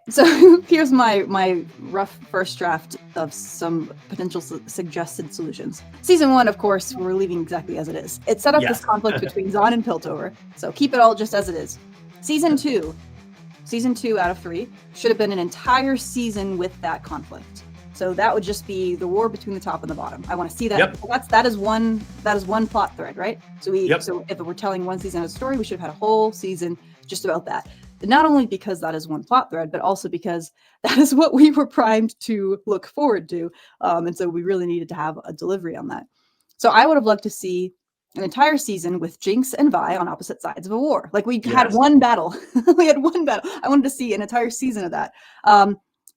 So here's my rough first draft of some potential suggested solutions. Season 1, of course, we're leaving exactly as it is. It set up this conflict between Zahn and Piltover, so keep it all just as it is. Season 2 out of 3 should have been an entire season with that conflict. So that would just be the war between the top and the bottom. I want to see that. Yep. That is one plot thread, right? So so if we're telling one season of a story, we should have had a whole season just about that. Not only because that is one plot thread, but also because that is what we were primed to look forward to. And so we really needed to have a delivery on that. So I would have loved to see an entire season with Jinx and Vi on opposite sides of a war. Like we had one battle. We had one battle. I wanted to see an entire season of that.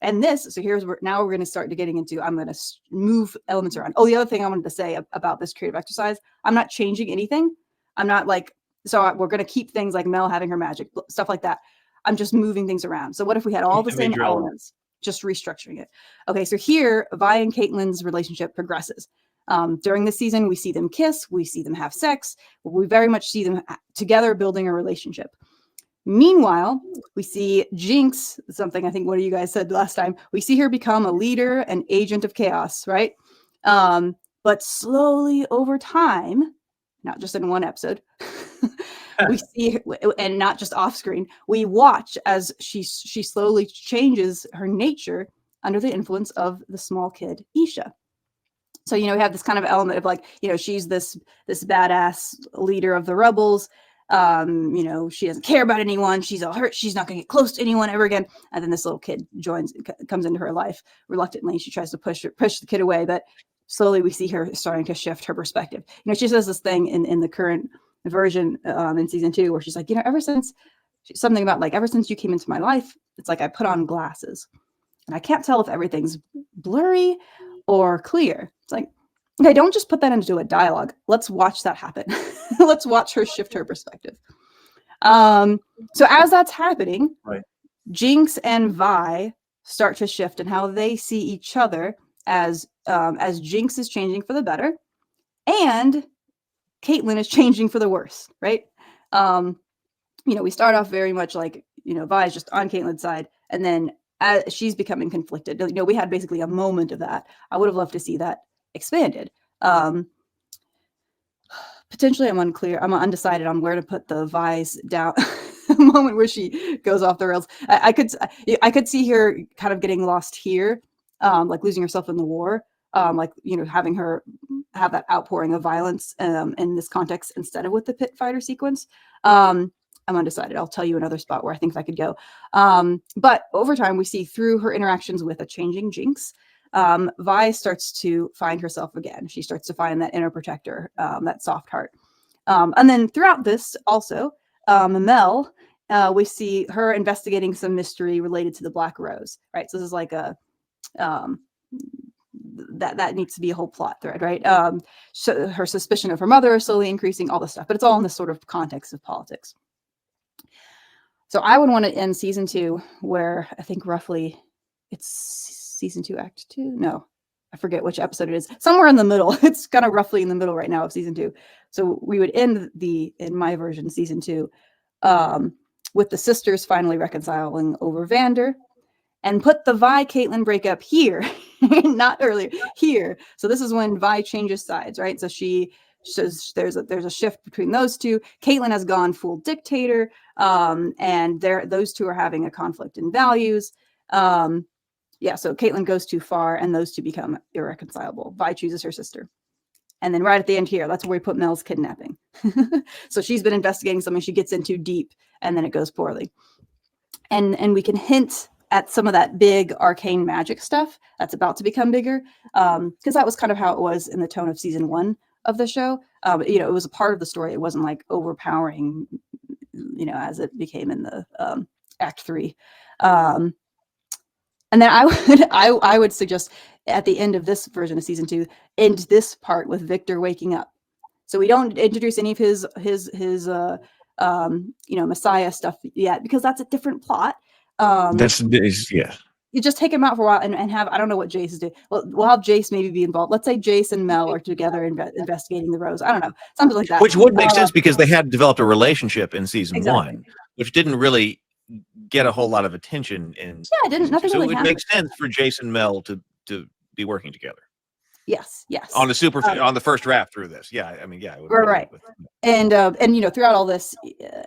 And this, so here's where now we're going to start getting into, I'm going to move elements around. Oh, the other thing I wanted to say about this creative exercise, I'm not changing anything. I'm not like, so we're going to keep things like Mel having her magic, stuff like that. I'm just moving things around. So what if we had all the same elements, just restructuring it? Okay, so here, Vi and Caitlyn's relationship progresses. During the season, we see them kiss, we see them have sex, we very much see them together building a relationship. Meanwhile, we see Jinx, something I think one of you guys said last time, we see her become a leader, an agent of chaos, right? But slowly over time, not just in one episode, we see, and not just off screen, we watch as she slowly changes her nature under the influence of the small kid, Isha. So, we have this kind of element of like, she's this badass leader of the rebels. She doesn't care about anyone. She's all hurt. She's not going to get close to anyone ever again. And then this little kid comes into her life reluctantly. She tries to push the kid away, but slowly we see her starting to shift her perspective. She says this thing in the current version in season 2 where she's like, ever since you came into my life, it's like I put on glasses and I can't tell if everything's blurry or clear. It's like, okay, don't just put that into a dialogue. Let's watch that happen. Let's watch her shift her perspective. So as that's happening, right, Jinx and Vi start to shift in how they see each other as Jinx is changing for the better and Caitlyn is changing for the worse, right? We start off very much like, Vi is just on Caitlyn's side, and then as she's becoming conflicted. We had basically a moment of that. I would have loved to see that expanded. Potentially, I'm unclear. I'm undecided on where to put the Vi's down. Moment where she goes off the rails. I could see her kind of getting lost here, like losing herself in the war. Having her have that outpouring of violence in this context instead of with the pit fighter sequence. I'm undecided. I'll tell you another spot where I think that could go. But over time, we see through her interactions with a changing Jinx, Vi starts to find herself again. She starts to find that inner protector, that soft heart. And then throughout this also, Mel, we see her investigating some mystery related to the Black Rose, right? So this is like a... that needs to be a whole plot thread, right? So her suspicion of her mother is slowly increasing, all this stuff, but it's all in this sort of context of politics. So I would want to end season 2 where I think roughly it's season 2, act 2. No, I forget which episode it is. Somewhere in the middle. It's kind of roughly in the middle right now of season 2. So we would end in my version, season 2, with the sisters finally reconciling over Vander, and put the Vi Caitlyn breakup here, not earlier, here. So this is when Vi changes sides, right? So she says there's a shift between those two. Caitlyn has gone full dictator, and those two are having a conflict in values. So Caitlyn goes too far, and those two become irreconcilable. Vi chooses her sister. And then right at the end here, that's where we put Mel's kidnapping. So she's been investigating something she gets into deep, and then it goes poorly. And we can hint at some of that big arcane magic stuff that's about to become bigger, because that was kind of how it was in the tone of season 1 of the show. It was a part of the story. It wasn't like overpowering, as it became in the act 3. And then I would suggest at the end of this version of season 2, end this part with Victor waking up. So we don't introduce any of his Messiah stuff yet, because that's a different plot. You just take him out for a while and have, I don't know what Jace is doing. Well, we'll have Jace maybe be involved. Let's say Jace and Mel are together investigating the Rose. I don't know, something like that. Which would make sense because they had developed a relationship in season 1, which didn't really get a whole lot of attention in. Yeah, nothing so really it would make sense for Jace and Mel to be working together. Yes. On the on the first draft through this. Yeah, I mean, yeah. It would right. And throughout all this,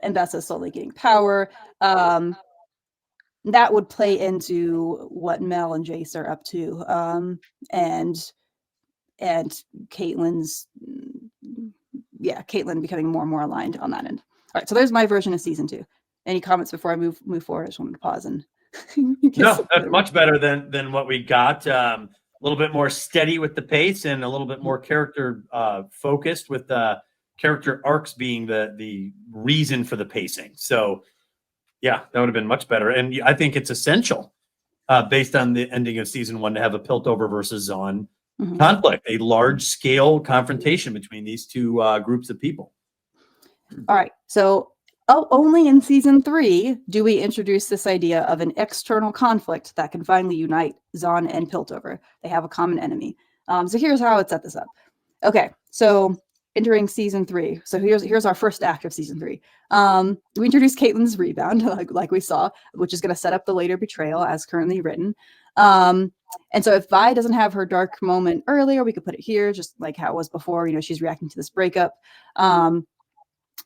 Mbessa is slowly getting power. That would play into what Mel and Jace are up to. And Caitlyn's, Caitlyn becoming more and more aligned on that end. All right, so there's my version of season 2. Any comments before I move forward? I just wanted to pause and. No, that's much better than what we got. A little bit more steady with the pace and a little bit more character focused, with the character arcs being the reason for the pacing. So, yeah, that would have been much better. And I think it's essential, based on the ending of season 1, to have a Piltover versus Zahn conflict, a large-scale confrontation between these two groups of people. All right, so only in season 3 do we introduce this idea of an external conflict that can finally unite Zahn and Piltover. They have a common enemy. So here's how it set this up. Okay, so entering season 3. So here's our first act of season 3. We introduce Caitlyn's rebound, like we saw, which is going to set up the later betrayal as currently written. And so if Vi doesn't have her dark moment earlier, we could put it here, just like how it was before. She's reacting to this breakup.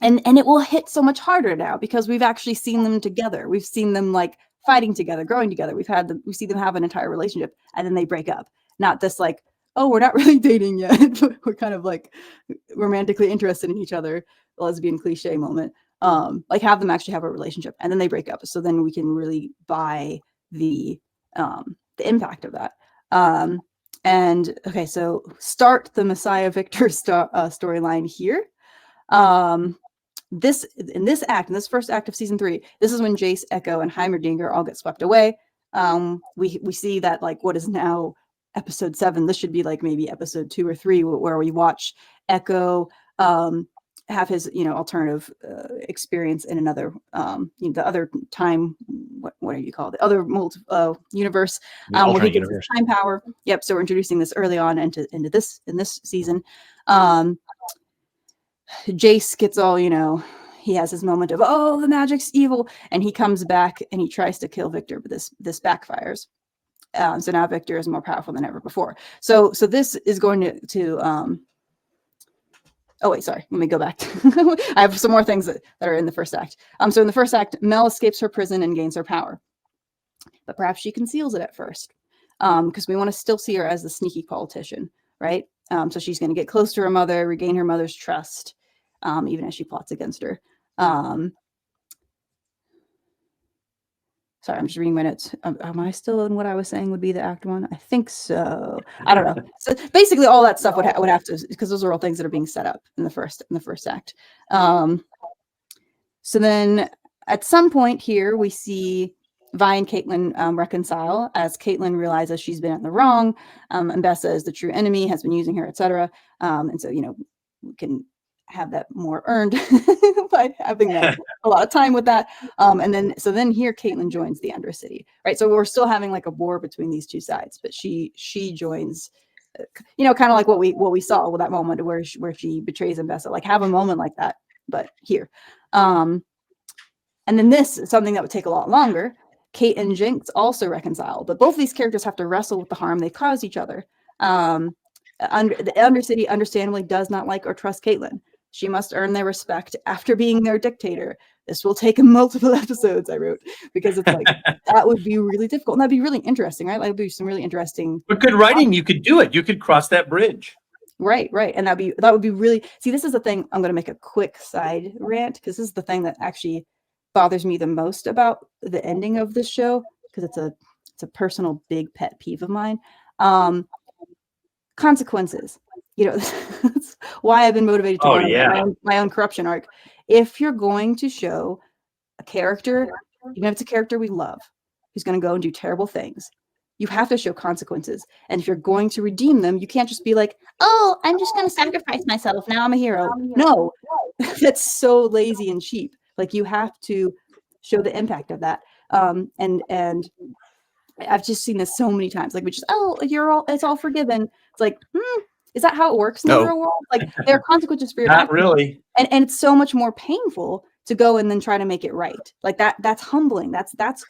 And it will hit so much harder now because we've actually seen them together. We've seen them like fighting together, growing together. We see them have an entire relationship, and then they break up. Not this like, oh, we're not really dating yet. We're kind of like romantically interested in each other, lesbian cliche moment. Like have them actually have a relationship, and then they break up. So then we can really buy the impact of that. And okay, so start the Messiah Victor storyline here. In this first act of season 3, this is when Jace, Echo, and Heimerdinger all get swept away. We see that like what is now episode 7. This should be like maybe episode 2 or 3, where we watch Echo have his alternative experience in another the other time. What do you call it? The other universe where he gets his time power. Yep. So we're introducing this early on in this season. Jace gets all, he has his moment of, oh, the magic's evil, and he comes back and he tries to kill Victor, but this backfires. So now Victor is more powerful than ever before. So this is going to oh wait, sorry, let me go back. I have some more things that are in the first act. So in the first act, Mel escapes her prison and gains her power, but perhaps she conceals it at first, because we want to still see her as the sneaky politician, right? So she's going to get close to her mother, regain her mother's trust, even as she plots against her. Sorry, I'm just reading my notes. Am I still in what I was saying would be the act 1? I think so. I don't know. So basically all that stuff would have to, because those are all things that are being set up in the first act. So then at some point here, we see Vi and Caitlyn reconcile as Caitlyn realizes she's been in the wrong. Mbessa is the true enemy, has been using her, etc. And so, we can have that more earned by having a lot of time with that. And then here Caitlyn joins the Undercity, right? So we're still having like a war between these two sides, but she joins, kind of like what we saw with that moment where she betrays Mbessa, like have a moment like that, but here. And then this is something that would take a lot longer. Kate and Jinx also reconcile, but both of these characters have to wrestle with the harm they caused each other. The Undercity understandably does not like or trust Caitlyn. She must earn their respect after being their dictator. This will take multiple episodes, I wrote, because it's like, that would be really difficult. And that'd be really interesting, right? Like, it'd be some really interesting. But good writing, you could do it. You could cross that bridge. Right. And that would be really, see, this is the thing. I'm going to make a quick side rant, because this is the thing that actually bothers me the most about the ending of this show, because it's a personal big pet peeve of mine. Consequences. That's why I've been motivated to run my own corruption arc. If you're going to show a character, even if it's a character we love, who's going to go and do terrible things, you have to show consequences. And if you're going to redeem them, you can't just be like, oh, I'm just going to sacrifice myself. Now I'm a hero. No, that's so lazy and cheap. Like, you have to show the impact of that. And I've just seen this so many times. Like, we just, it's all forgiven. It's like, is that how it works in the real world? Like, there are consequences for your Not actions. really. And it's so much more painful to go and then try to make it right. Like that's humbling. That's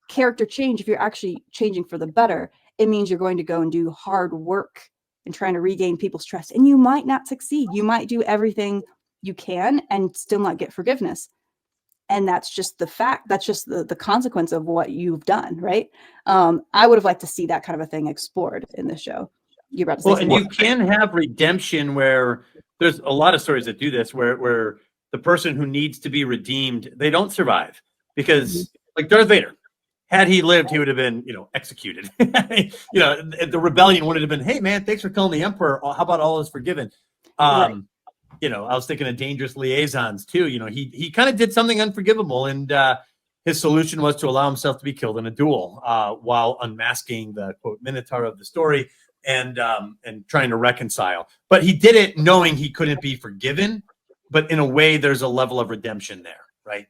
character change. If you're actually changing for the better, it means you're going to go and do hard work and trying to regain people's trust. And you might not succeed. You might do everything you can and still not get forgiveness. And that's just the fact. That's just the consequence of what you've done, right? I would have liked to see that kind of a thing explored in this show. You're about to say and you can have redemption where there's a lot of stories that do this, where the person who needs to be redeemed, they don't survive because, like Darth Vader, had he lived, he would have been, executed. The rebellion would have been, hey man, thanks for killing the emperor. How about all is forgiven? Right. I was thinking of Dangerous Liaisons too. He kind of did something unforgivable, and his solution was to allow himself to be killed in a duel while unmasking the quote minotaur of the story and trying to reconcile. But he did it knowing he couldn't be forgiven. But in a way, there's a level of redemption there, right?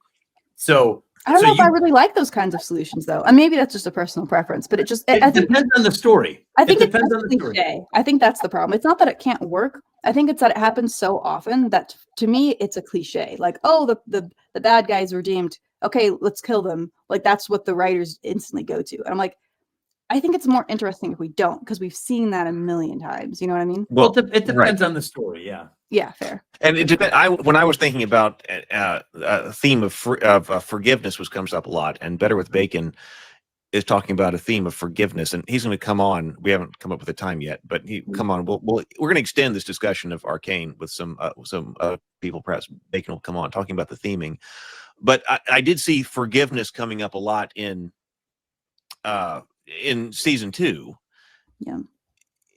So I don't know if I really like those kinds of solutions, though. And maybe that's just a personal preference, but it depends on the story. I think it depends on the story. I think that's the problem. It's not that it can't work. I think it's that it happens so often that to me, it's a cliche. Like, oh, the bad guy's redeemed. Okay, let's kill them. Like, that's what the writers instantly go to. And I'm like, I think it's more interesting if we don't, because we've seen that a million times. You know what I mean? Well, it depends on the story. Yeah. Yeah, fair. And it depends. When I was thinking about a theme of forgiveness, which comes up a lot, and Better with Bacon is talking about a theme of forgiveness, and he's going to come on. We haven't come up with a time yet, but come on. We're going to extend this discussion of Arcane with some people. Perhaps Bacon will come on talking about the theming. But I did see forgiveness coming up a lot in season 2. Yeah.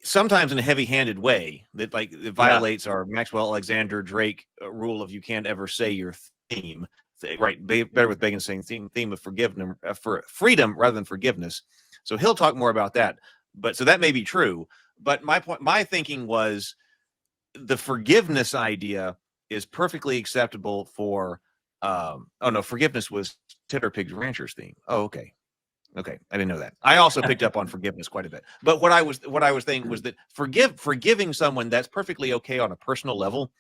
Sometimes in a heavy-handed way that it violates our Maxwell Alexander Drake rule of you can't ever say your theme, right? Better with Bacon saying theme of forgiveness for freedom rather than forgiveness. So he'll talk more about that. But so that may be true. But my thinking was the forgiveness idea is perfectly acceptable for. Forgiveness was Titter Pig Rancher's theme. Oh, okay. Okay, I didn't know that. I also picked up on forgiveness quite a bit. But what I was thinking was that forgiving someone, that's perfectly okay on a personal level.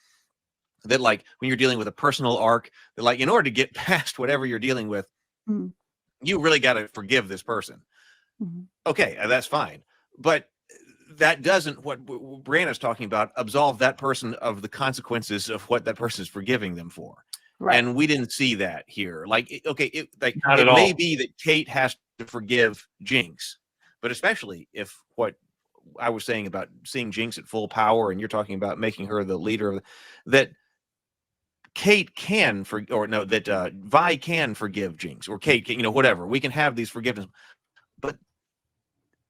That when you're dealing with a personal arc, that in order to get past whatever you're dealing with, you really got to forgive this person. Okay, that's fine. But that doesn't, what Brianna's talking about, absolve that person of the consequences of what that person is forgiving them for. Right. And we didn't see that here. It may be that Kate has to forgive Jinx, but especially if what I was saying about seeing Jinx at full power, and you're talking about making her the leader of that, Kate can Vi can forgive Jinx, or Kate can, whatever. We can have these forgiveness, but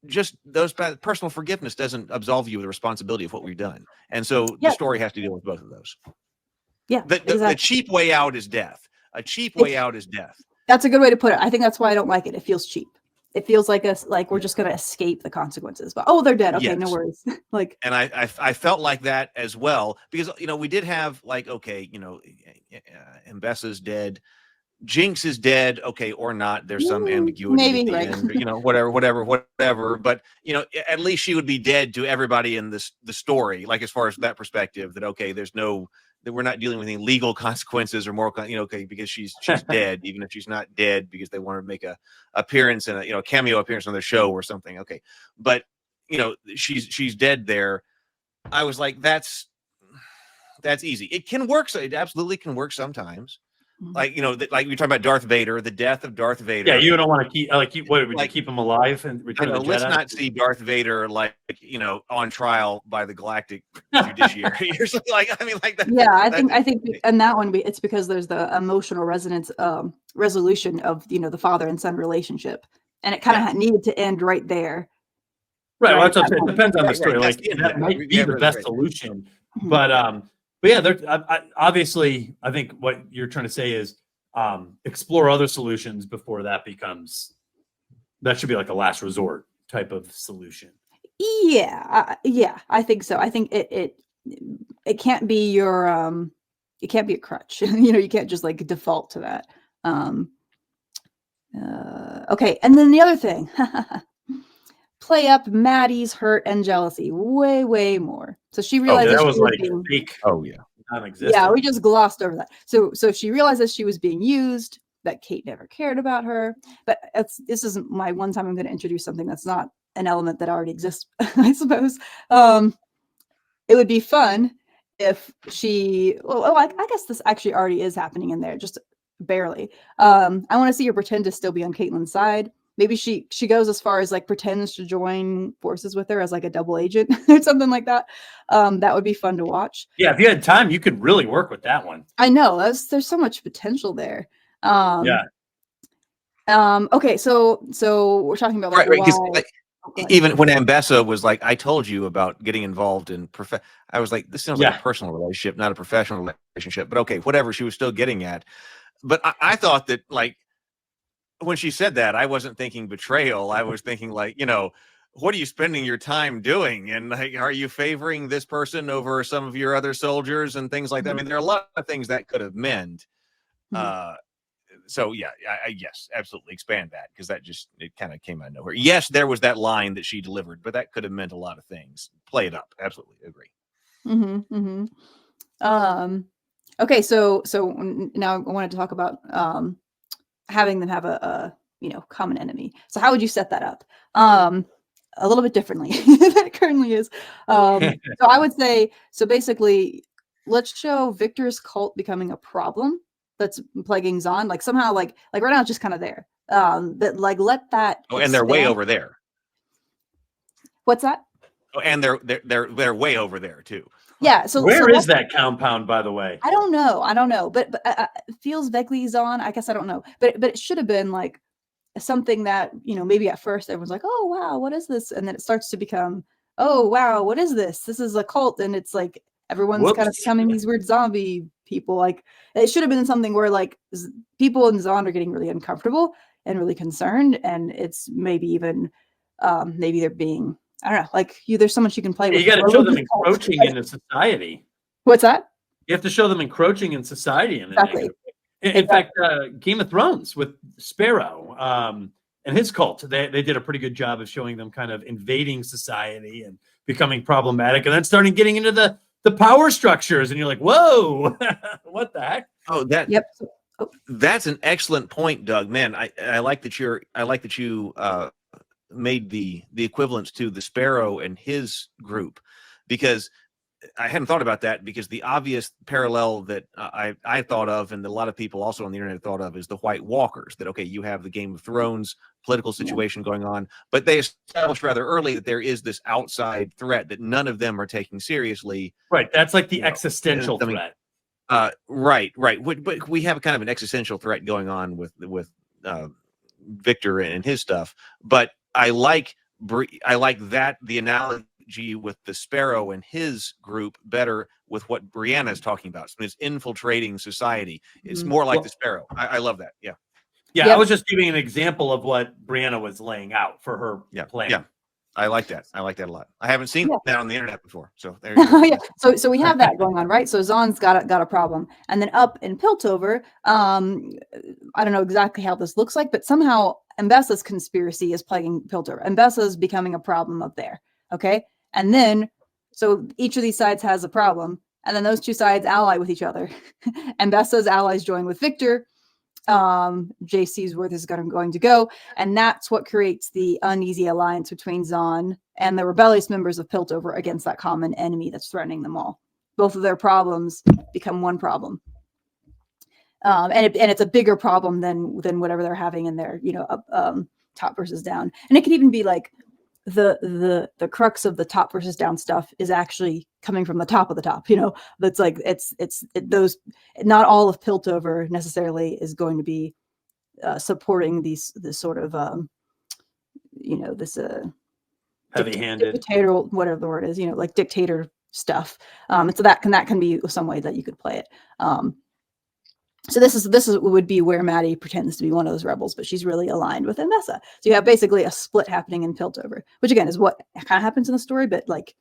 just those personal forgiveness doesn't absolve you of the responsibility of what we've done. And so the story has to deal with both of those. Yeah, the cheap way out is death. A cheap way out is death. That's a good way to put it. I think that's why I don't like it. It feels cheap. It feels like we're just going to escape the consequences. But they're dead. Okay, no worries. And I felt like that as well, because we did have Mbessa's dead, Jinx is dead, okay, or not. There's some ambiguity, maybe, at the end, whatever. But at least she would be dead to everybody in the story. As far as that perspective, that that we're not dealing with any legal consequences or moral, because she's dead, even if she's not dead, because they want to make a appearance in a cameo appearance on the show or something. Okay, but she's dead there. I was like, that's easy. It can work. So it absolutely can work sometimes. We're talking about Darth Vader, the death of Darth Vader. Yeah, you don't want to keep what would you keep him alive and Return of the Jedi? Let's not see Darth Vader on trial by the Galactic Judiciary or something that. Yeah, I think and that one it's because there's the emotional resonance resolution of the father and son relationship, and it kind of needed to end right there. Right. Well, that's what I'm saying. It depends on the story. That might be the best solution, but yeah, obviously, I think what you're trying to say is explore other solutions before that should be like a last resort type of solution. Yeah, I think so. I think it can't be your it can't be a crutch. You can't just default to that. Okay, and then the other thing, play up Maddie's hurt and jealousy way more. So she realizes that was fake. Oh yeah, non-existent. Yeah, we just glossed over that. So she realizes she was being used, that Kate never cared about her. But this isn't my one time I'm going to introduce something that's not an element that already exists, I suppose. It would be fun if she, I guess this actually already is happening in there, just barely. I want to see her pretend to still be on Caitlyn's side. Maybe she goes as far as like pretends to join forces with her as like a double agent or something like that. That would be fun to watch. Yeah, if you had time, you could really work with that one. I know there's so much potential there. Yeah. Okay, so we're talking about like, right, why. Even when Ambessa was like, I told you about getting involved in I was like, this sounds like a personal relationship, not a professional relationship. But okay, whatever. She was still getting at. But I thought that, like, when she said that, I wasn't thinking betrayal. I was thinking, like, what are you spending your time doing? And like, are you favoring this person over some of your other soldiers and things like that? I mean, there are a lot of things that could have meant. So yeah, yes, absolutely expand that, because it kind of came out of nowhere. Yes, there was that line that she delivered, but that could have meant a lot of things. Play it up. Absolutely agree. Okay, so now I wanted to talk about having them have a common enemy. So how would you set that up? A little bit differently than it currently is. So I would say, so basically, let's show Victor's cult becoming a problem that's plaguing Zahn. Like somehow, like right now, it's just kind of there. But like let that. Oh, and they're way over there. What's that? Oh, and they're way over there too. Yeah. So where is that compound, by the way? I don't know. But it feels vaguely Zahn. I guess I don't know. But it should have been like something that, maybe at first everyone's like, oh wow, what is this? And then it starts to become, oh wow, what is this? This is a cult, and it's like everyone's kind of becoming these weird zombie people. Like it should have been something where like people in Zahn are getting really uncomfortable and really concerned, and it's maybe even maybe they're being, I don't know, like there's so much you can play with. You got to show them encroaching into society. What's that? You have to show them encroaching in society. Exactly. In fact, Game of Thrones with Sparrow and his cult, they did a pretty good job of showing them kind of invading society and becoming problematic, and then starting getting into the power structures, and you're like, whoa, what the heck? Oh, that's an excellent point, Doug. Man, I like that you made the equivalence to the Sparrow and his group, because I hadn't thought about that, because the obvious parallel that I thought of, and that a lot of people also on the internet thought of, is the White Walkers. That, okay, you have the Game of Thrones political situation going on, but they established rather early that there is this outside threat that none of them are taking seriously. Right. That's like the existential threat. Right. But we have kind of an existential threat going on with Victor and his stuff. But I like that, the analogy with the Sparrow and his group, better with what Brianna is talking about. So it's infiltrating society. It's more like the Sparrow. I love that. Yeah. I was just giving an example of what Brianna was laying out for her plan. Yeah. I like that. I like that a lot. I haven't seen that on the internet before. So there you go. So we have that going on, right? So Zahn's got a problem. And then up in Piltover, I don't know exactly how this looks like, but somehow Ambessa's conspiracy is plaguing Piltover. Ambessa's becoming a problem up there. Okay. And then, so each of these sides has a problem, and then those two sides ally with each other. Ambessa's allies join with Victor. JC's Worth is going to go, and that's what creates the uneasy alliance between Zahn and the rebellious members of Piltover against that common enemy that's threatening them all. Both of their problems become one problem, and it's a bigger problem than whatever they're having in their top versus down. And it could even be like the crux of the top versus down stuff is actually coming from the top of the top. That's like those. Not all of Piltover necessarily is going to be supporting this sort of this heavy-handed dictator, whatever the word is, like dictator stuff. And so that can be some way that you could play it. So this would be where Maddie pretends to be one of those rebels, but she's really aligned with Ambessa. So you have basically a split happening in Piltover, which again is what kind of happens in the story, but like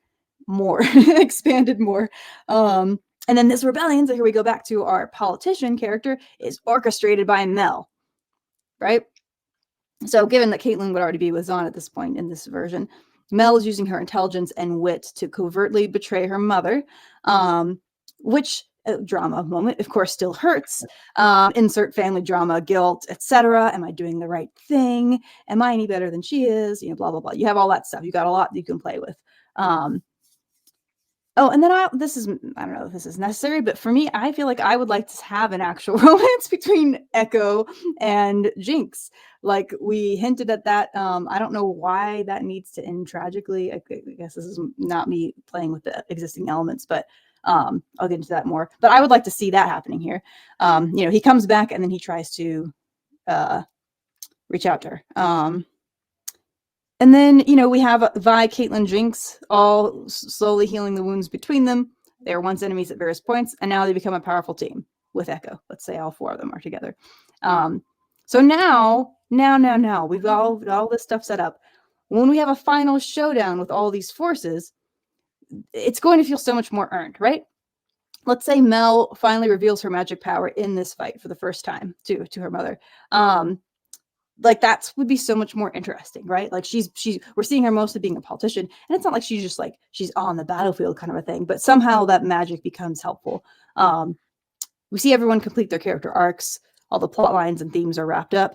more expanded more. And then this rebellion, so here we go back to our politician character, is orchestrated by Mel, right? So given that Caitlyn would already be with Zahn at this point in this version, Mel is using her intelligence and wit to covertly betray her mother, which drama moment, of course, still hurts. Insert family drama, guilt, etc. Am I doing the right thing? Am I any better than she is? Blah blah blah. You have all that stuff. You got a lot you can play with. And then I don't know if this is necessary, but for me, I feel like I would like to have an actual romance between Echo and Jinx. Like we hinted at that. I don't know why that needs to end tragically. I guess this is not me playing with the existing elements, but I'll get into that more. But I would like to see that happening here. He comes back and then he tries to reach out to her. And then, we have Vi, Caitlyn, Jinx, all slowly healing the wounds between them. They were once enemies at various points, and now they become a powerful team with Echo. Let's say all 4 of them are together. So now, we've got all this stuff set up. When we have a final showdown with all these forces, it's going to feel so much more earned, right? Let's say Mel finally reveals her magic power in this fight for the first time to her mother. Like that would be so much more interesting, right? Like we're seeing her mostly being a politician, and it's not like she's just like she's on the battlefield kind of a thing, but somehow that magic becomes helpful. We see everyone complete their character arcs, all the plot lines and themes are wrapped up.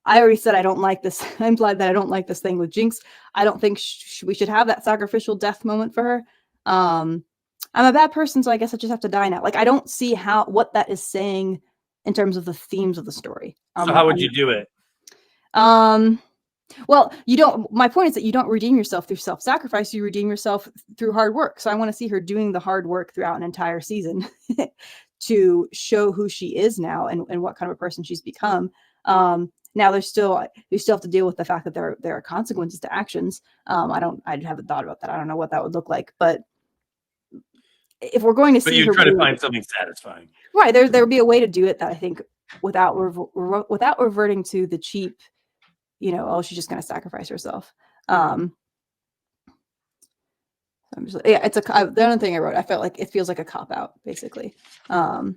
I already said I don't like this. I implied that I don't like this thing with Jinx. I don't think we should have that sacrificial death moment for her. I'm a bad person, so I guess I just have to die now. Like I don't see what that is saying in terms of the themes of the story. So how would you do it? Well, my point is that you don't redeem yourself through self-sacrifice, you redeem yourself through hard work. So I want to see her doing the hard work throughout an entire season to show who she is now and what kind of a person she's become. Now we still have to deal with the fact that there are consequences to actions. I haven't thought about that. I don't know what that would look like, but if we're going to see you try to find something satisfying, right? There would be a way to do it that I think without reverting to the cheap, she's just going to sacrifice herself. The other thing I wrote, I felt like it feels like a cop out, basically. But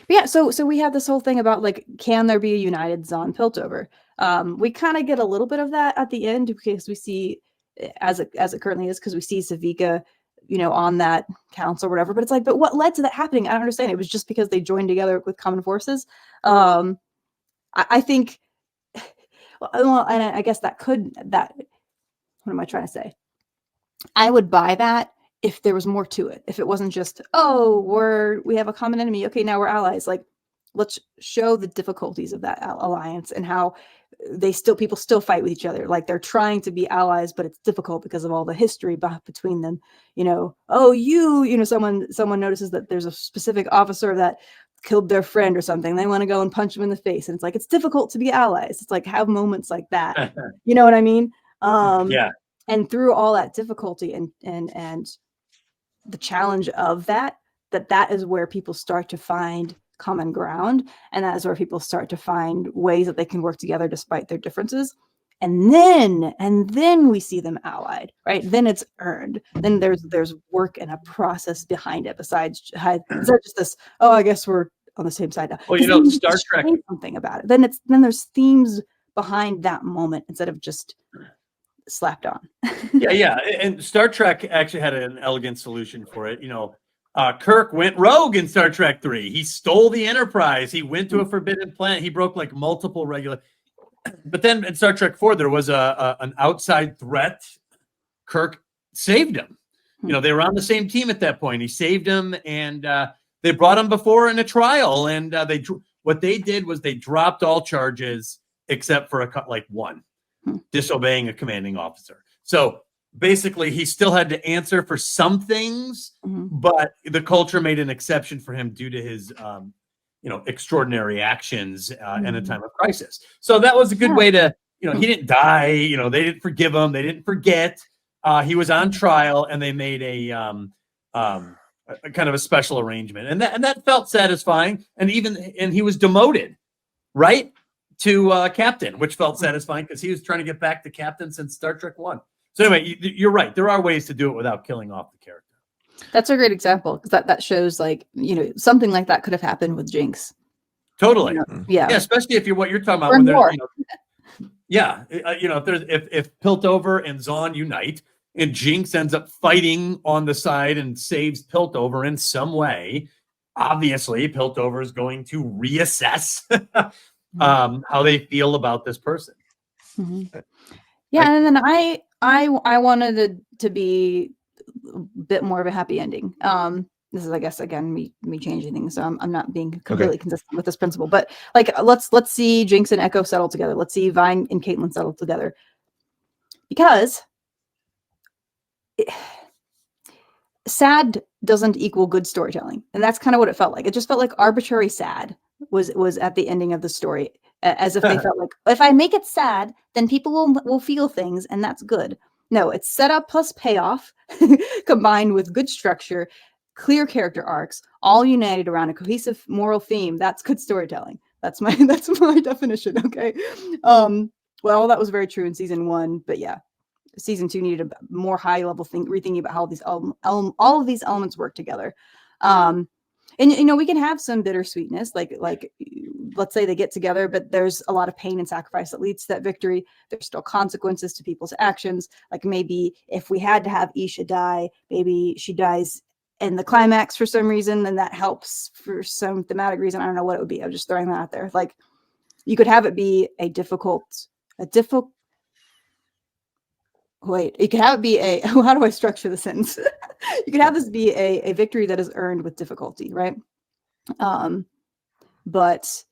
yeah, so we have this whole thing about like, can there be a united Zahn Piltover? We kind of get a little bit of that at the end because we see, as it currently is, because we see Savika, on that council or whatever. But it's like, but what led to that happening? I don't understand. It was just because they joined together with common forces. I think. Well, and I guess what am I trying to say? I would buy that if there was more to it. If it wasn't just, we have a common enemy. Okay, now we're allies. Like, let's show the difficulties of that alliance and how people still fight with each other. Like they're trying to be allies, but it's difficult because of all the history between them. Someone notices that there's a specific officer that killed their friend or something. They want to go and punch him in the face. And it's like, it's difficult to be allies. It's like, have moments like that. You know what I mean? Yeah. And through all that difficulty and the challenge of that is where people start to find common ground. And that is where people start to find ways that they can work together despite their differences. And then we see them allied, right? Then it's earned. Then there's work and a process behind it. Besides just this, I guess we're on the same side now. Well, Star Trek, something about it. Then there's themes behind that moment instead of just slapped on. yeah. And Star Trek actually had an elegant solution for it. Kirk went rogue in Star Trek 3. He stole the Enterprise. He went to a forbidden planet. He broke like multiple regular. But then in Star Trek 4, there was an outside threat. Kirk saved him. They were on the same team at that point. He saved him, and they brought him before in a trial. And what they did was they dropped all charges except for one, disobeying a commanding officer. So basically, he still had to answer for some things, but the culture made an exception for him due to his extraordinary actions in a time of crisis. So that was a good way to, he didn't die. They didn't forgive him. They didn't forget. He was on trial, and they made a kind of a special arrangement, and that felt satisfying. And he was demoted, right, to captain, which felt satisfying because he was trying to get back to captain since Star Trek 1. So anyway, you're right. There are ways to do it without killing off the character. That's a great example because that shows like, something like that could have happened with Jinx. Totally. Yeah. Especially if you're what you're talking about. Or When more. If Piltover and Zahn unite and Jinx ends up fighting on the side and saves Piltover in some way, obviously Piltover is going to reassess how they feel about this person. Yeah, and then I wanted it to be a bit more of a happy ending. This is, I guess, again, me changing things, so I'm not being completely consistent with this principle. But like, let's see Jinx and Echo settle together. Let's see Vine and Caitlyn settle together, because sad doesn't equal good storytelling, and that's kind of what it felt like. It just felt like arbitrary sad was at the ending of the story, as if they felt like, if I make it sad, then people will feel things, and that's good. No, it's setup plus payoff combined with good structure, clear character arcs, all united around a cohesive moral theme. That's good storytelling. That's my definition. Okay. Well, that was very true in season 1, but yeah, season 2 needed a more high level rethinking about how these all of these elements work together. And we can have some bittersweetness, like let's say they get together, but there's a lot of pain and sacrifice that leads to that victory. There's still consequences to people's actions. Like, maybe if we had to have Isha die, maybe she dies in the climax for some reason, then that helps for some thematic reason. I don't know what it would be. I'm just throwing that out there. Like, you could have it be a difficult wait, you could have it be a, how do I structure the sentence? You could have this be a victory that is earned with difficulty, right? But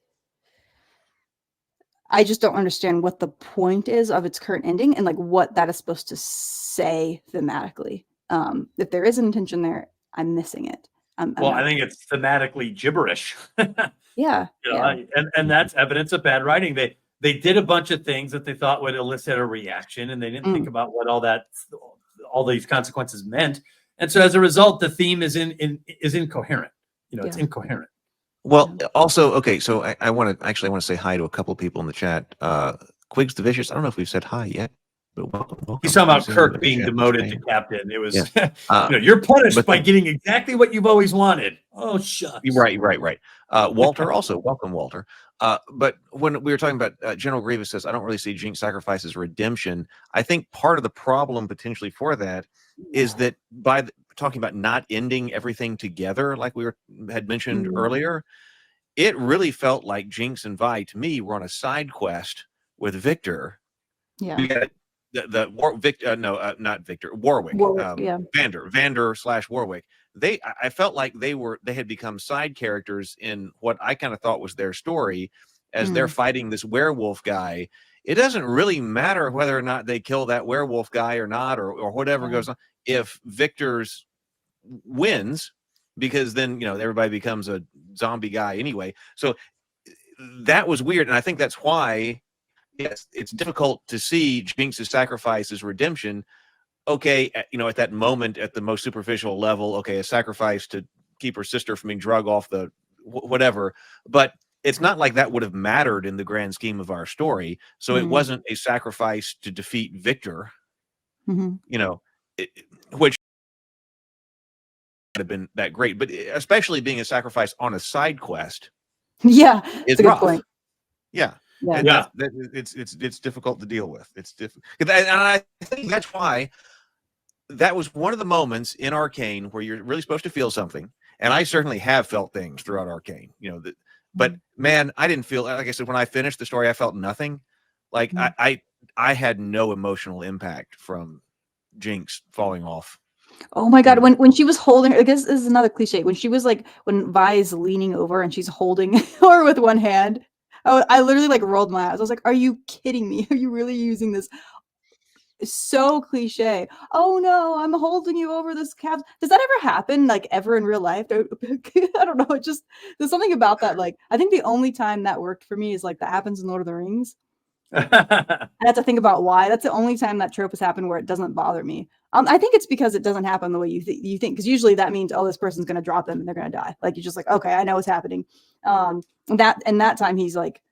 I just don't understand what the point is of its current ending, and like what that is supposed to say thematically. If there is an intention there, I'm missing it. I think it's thematically gibberish. Yeah. And that's evidence of bad writing. They did a bunch of things that they thought would elicit a reaction, and they didn't think about what all these consequences meant. And so as a result, the theme is incoherent. It's incoherent. Well, also, okay, so I want to say hi to a couple of people in the chat. Quigs the Vicious, I don't know if we've said hi yet, but welcome. He's talking about Kirk being demoted to captain. It was, you're punished by getting exactly what you've always wanted. Oh, shucks. Right. Walter also, welcome, Walter. But when we were talking about General Grievous says, I don't really see Jinx sacrifice as redemption. I think part of the problem potentially for that is that by talking about not ending everything together, like we had mentioned earlier, it really felt like Jinx and Vi, to me, were on a side quest with Victor. Yeah. Not Victor, Warwick. Vander/Warwick. I felt like they had become side characters in what I kind of thought was their story, as they're fighting this werewolf guy. It doesn't really matter whether or not they kill that werewolf guy or not, or whatever goes on, if Victor's wins, because then everybody becomes a zombie guy anyway. So that was weird, and I think that's why, yes, it's difficult to see Jinx's sacrifice as redemption. Okay, at that moment, at the most superficial level, okay, a sacrifice to keep her sister from being drug off the whatever, but it's not like that would have mattered in the grand scheme of our story. So it wasn't a sacrifice to defeat Victor, which would have been that great, but especially being a sacrifice on a side quest. Yeah, it's a good rough. Point. Yeah. It's difficult to deal with. It's difficult, and I think that's why that was one of the moments in Arcane where you're really supposed to feel something, and I certainly have felt things throughout Arcane. But man, I didn't feel, like I said, when I finished the story, I felt nothing. Like I had no emotional impact from Jinx falling off. Oh my God, when she was holding, I guess this is another cliche, when she was like, when Vi is leaning over and she's holding her with one hand, I literally like rolled my eyes. I was like, are you kidding me? Are you really using this? It's so cliche. Oh no, I'm holding you over this cap. Does that ever happen, like, ever in real life? I don't know. It just, there's something about that. Like, I think the only time that worked for me is like that happens in Lord of the Rings. I have to think about why. That's the only time that trope has happened where it doesn't bother me. I think it's because it doesn't happen the way you think. Because usually that means, oh, this person's gonna drop them and they're gonna die. Like, you're just like, okay, I know what's happening. That time he's like,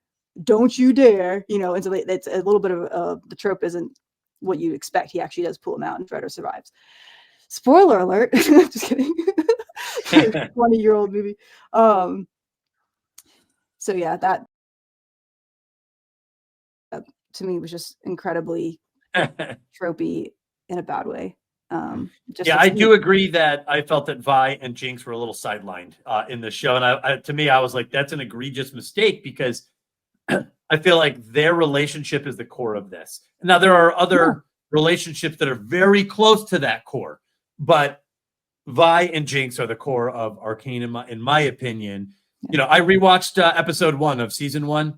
don't you dare, and so it's a little bit of the trope isn't what you expect. He actually does pull him out and Freddo survives. Spoiler alert. Just kidding. 20-year-old movie. So yeah, that to me was just incredibly tropey in a bad way. Yeah, I do agree that I felt that Vi and Jinx were a little sidelined in the show. And to me, I was like, that's an egregious mistake because I feel like their relationship is the core of this. Now, there are other relationships that are very close to that core, but Vi and Jinx are the core of Arcane, in my opinion. You know, I rewatched episode 1 of season 1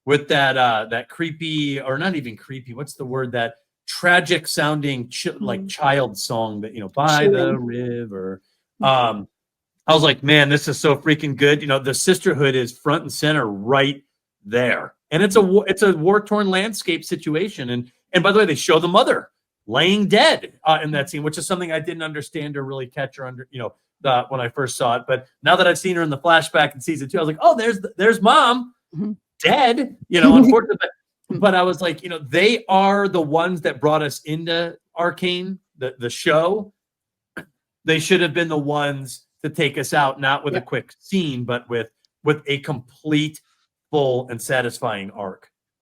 with that creepy, or not even creepy, what's the word, that tragic sounding like child song that, you know, by the river. I was like, man, this is so freaking good. You know, the sisterhood is front and center right there, and it's a war-torn landscape situation. And by the way, they show the mother laying dead in that scene, which is something I didn't understand or really catch or when I first saw it. But now that I've seen her in the flashback in season 2, I was like, oh, there's mom dead, you know, unfortunately. But I was like, you know, they are the ones that brought us into Arcane, the show. They should have been the ones to take us out, not with a quick scene, but with a complete, full, and satisfying arc.